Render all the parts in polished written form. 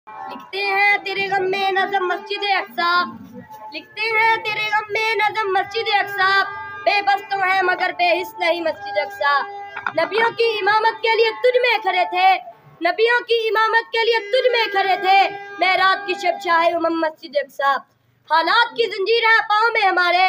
लिखते हैं तेरे गम में नज़म मस्जिद अक्सा, लिखते हैं तेरे गम में नज़म मस्जिद अक्सा, बेबस तो है मगर बेहिस नहीं मस्जिद अक्सा। नबियों की इमामत के लिए तुझ में खड़े थे, नबियों की इमामत के लिए तुझ में खड़े थे, मेराज की शब शाहे उमम मस्जिद अक्सा। हालात की जंजीर है पाँव में हमारे,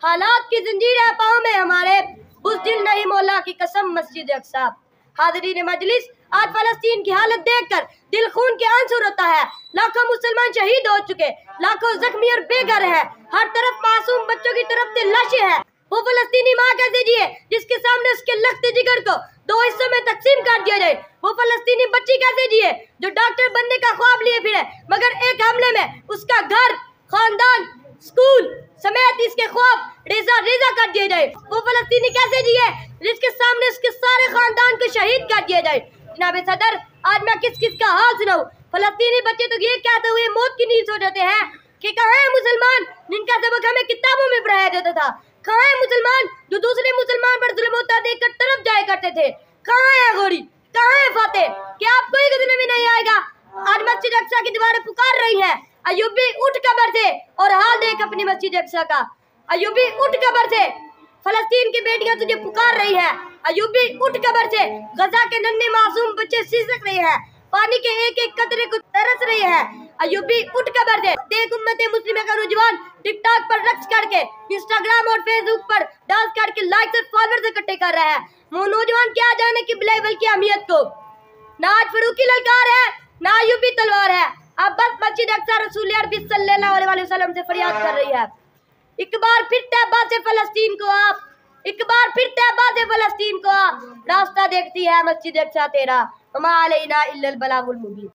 हालात की जंजीर है पाँव में हमारे, बुज़दिल नहीं मौला की कसम मस्जिद अक्सा। हाज़रीन मजलिस, आज फलस्तीन की हालत देखकर दिल खून के आंसू रोता है। लाखों मुसलमान शहीद हो चुके, लाखों जख्मी और बेघर हैं, हर तरफ मासूम बच्चों की तरफ से लाशें हैं। वो फलस्तीनी माँ कैसे जिए जिसके सामने उसके लख्त जिगर को दो हिस्सों में तकसीम कर दिया जाए? वो फलस्तीनी बच्ची कैसे जिए जो डॉक्टर बनने का ख्वाब लिए फिरे मगर एक हमले में उसका घर, खानदान, स्कूल समेत इसके ख्वाब रेजा रेजा कर दिए जाए? वो फलस्तीनी कैसे जिए जिसके सामने उसके सारे खानदान को शहीद कर दिया जाए? जनाब सदर, आज मैं किस किस का हाल सुनाऊं? फलस्तीनी बच्चे तो ये कहते हुए मौत की नींद सो जाते हैं कि कहाँ है मुसलमान जिनका सबक हमें किताबों में पढ़ाया जाता था? कहाँ है मुसलमान जो दूसरे मुसलमान पर जुल्म होता देखकर तरफ जाया करते थे? कहाँ है गोरी, कहाँ है फातेह? क्या आप कोई गजने में नहीं आएगा? आज मस्जिद अक्सा की दीवारें पुकार रही है, अयूबी उठ कब्र से और हाल देख अपनी मस्जिद अक्सा का। अयूबी उठ कब्र से, फलस्तीन की बेटियां तुझे पुकार रही है। अयूबी उठ कब्र से, गजा के नन्हे मासूम बच्चे सिसक रहे हैं, पानी के एक एक कतरे को तरस रहे हैं। अयूबी उठ कब्र से, देख उम्मते मुस्लिमा का रुझान टिकटॉक पर रक्स करके, इंस्टाग्राम और फेसबुक पर डांस करके लाइक्स और फॉलोअर्स इकट्ठे कर रहा है। वो नौजवान क्या जाने कि बिलावल की अहमियत को। ना आज फरूकी ललकार है, ना अयूबी तलवार है, अब बस मस्जिद अक्सा रसूल अरबी सल्लल्लाहु अलैहि वसल्लम से फरियाद कर रही है। एक बार फिर तैबा से फलस्तीन को आप, एक बार फिर तैबा से फलस्तीन को आप, रास्ता देखती है मस्जिद अक्सा तेरा, वमा अलैना इल्लल बलागुल मुबीन।